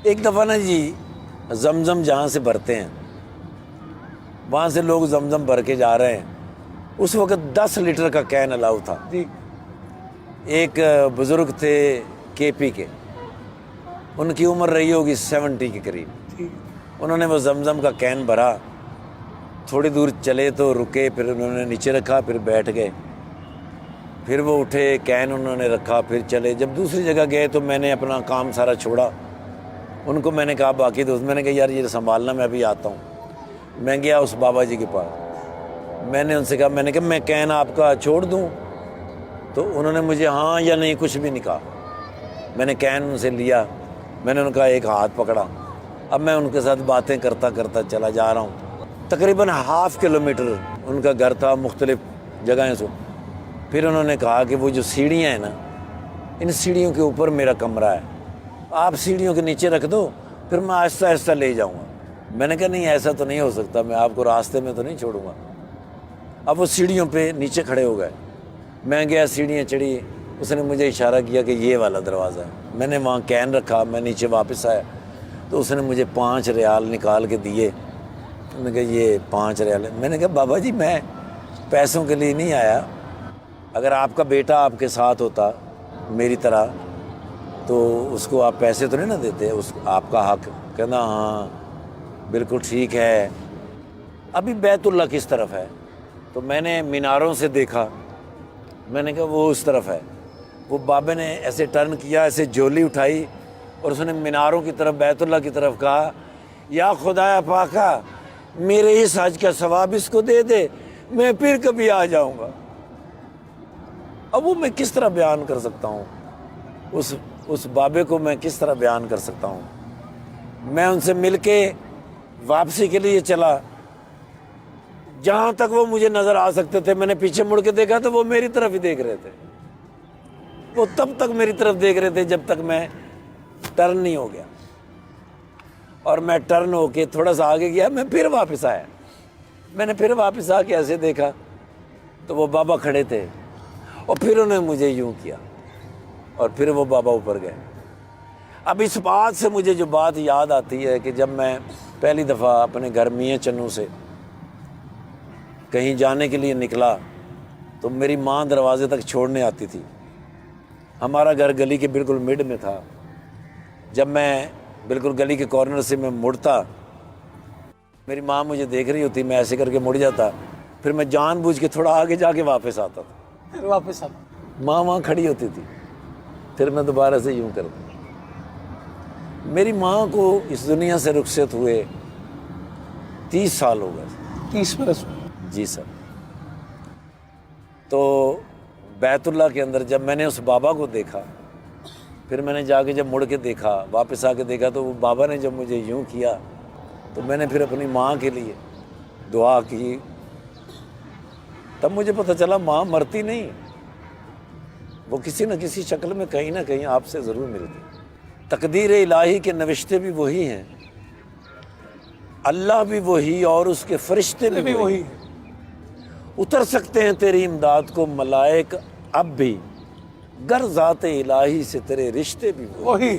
ایک دفعہ نا جی زمزم جہاں سے بھرتے ہیں وہاں سے لوگ زمزم بھر کے جا رہے ہیں، اس وقت 10 لیٹر کا کین الاؤ تھا۔ جی ایک بزرگ تھے کے پی کے، ان کی عمر رہی ہوگی 70 کے قریب، ٹھیک انہوں نے وہ زمزم کا کین بھرا، تھوڑی دور چلے تو رکے، پھر انہوں نے نیچے رکھا، پھر بیٹھ گئے، پھر وہ اٹھے، کین انہوں نے رکھا، پھر چلے۔ جب دوسری جگہ گئے تو میں نے اپنا کام سارا چھوڑا، ان کو میں نے کہا باقی دوست، میں نے کہا یار یہ سنبھالنا، میں ابھی آتا ہوں۔ میں گیا اس بابا جی کے پاس، میں نے ان سے کہا، میں نے کہا میں کین آپ کا چھوڑ دوں؟ تو انہوں نے مجھے ہاں یا نہیں کچھ بھی نہیں کہا۔ میں نے کین ان سے لیا، میں نے ان کا ایک ہاتھ پکڑا، اب میں ان کے ساتھ باتیں کرتا کرتا چلا جا رہا ہوں۔ تقریباً ½ کلومیٹر ان کا گھر تھا، مختلف جگہیں سے۔ پھر انہوں نے کہا کہ وہ جو سیڑھیاں ہیں نا، ان سیڑھیوں کے اوپر میرا کمرہ ہے، آپ سیڑھیوں کے نیچے رکھ دو، پھر میں آہستہ آہستہ لے جاؤں گا۔ میں نے کہا نہیں ایسا تو نہیں ہو سکتا، میں آپ کو راستے میں تو نہیں چھوڑوں گا۔ اب وہ سیڑھیوں پہ نیچے کھڑے ہو گئے، میں گیا، سیڑھیاں چڑھی، اس نے مجھے اشارہ کیا کہ یہ والا دروازہ ہے۔ میں نے وہاں کین رکھا، میں نیچے واپس آیا تو اس نے مجھے 5 ریال نکال کے دیے۔ میں نے کہا یہ 5 ریال ہے۔ میں نے کہا بابا جی میں پیسوں کے لیے نہیں آیا، اگر آپ کا بیٹا آپ کے ساتھ ہوتا میری طرح تو اس کو آپ پیسے تو نہیں نہ دیتے، اس آپ کا حق۔ کہنا ہاں بالکل ٹھیک ہے۔ ابھی بیت اللہ کس طرف ہے؟ تو میں نے میناروں سے دیکھا، میں نے کہا وہ اس طرف ہے۔ وہ بابے نے ایسے ٹرن کیا، ایسے جھولی اٹھائی اور اس نے میناروں کی طرف، بیت اللہ کی طرف کہا، یا خدایا پاکا میرے اس حج کا ثواب اس کو دے دے، میں پھر کبھی آ جاؤں گا۔ اب وہ میں کس طرح بیان کر سکتا ہوں، اس بابے کو میں کس طرح بیان کر سکتا ہوں؟ میں ان سے مل کے واپسی کے لیے چلا، جہاں تک وہ مجھے نظر آ سکتے تھے، میں نے پیچھے مڑ کے دیکھا تو وہ میری طرف ہی دیکھ رہے تھے، وہ تب تک میری طرف دیکھ رہے تھے جب تک میں ٹرن نہیں ہو گیا۔ اور میں ٹرن ہو کے تھوڑا سا آگے گیا، میں پھر واپس آیا، میں نے پھر واپس آ کے ایسے دیکھا تو وہ بابا کھڑے تھے، اور پھر انہوں نے مجھے یوں کیا اور پھر وہ بابا اوپر گئے۔ اب اس بات سے مجھے جو بات یاد آتی ہے کہ جب میں پہلی دفعہ اپنے گھر میاں چنوں سے کہیں جانے کے لیے نکلا تو میری ماں دروازے تک چھوڑنے آتی تھی۔ ہمارا گھر گلی کے بالکل مڈ میں تھا۔ جب میں بالکل گلی کے کارنر سے میں مڑتا، میری ماں مجھے دیکھ رہی ہوتی، میں ایسے کر کے مڑ جاتا، پھر میں جان بوجھ کے تھوڑا آگے جا کے واپس آتا تھا، پھر واپس آنا۔ ماں وہاں کھڑی ہوتی تھی، پھر میں دوبارہ سے یوں کرتا۔ میری ماں کو اس دنیا سے رخصت ہوئے 30 سال ہو گئے۔ 30 برس جی سر۔ تو بیت اللہ کے اندر جب میں نے اس بابا کو دیکھا، پھر میں نے جا کے جب مڑ کے دیکھا، واپس آ کے دیکھا تو وہ بابا نے جب مجھے یوں کیا تو میں نے پھر اپنی ماں کے لیے دعا کی۔ تب مجھے پتہ چلا ماں مرتی نہیں، وہ کسی نہ کسی شکل میں کہیں نہ کہیں آپ سے ضرور ملتی۔ تقدیر الہی کے نوشتے بھی وہی ہیں، اللہ بھی وہی اور اس کے فرشتے بھی وہی۔ اتر سکتے ہیں تیری امداد کو ملائک اب بھی، گر ذات الہی سے تیرے رشتے بھی وہی۔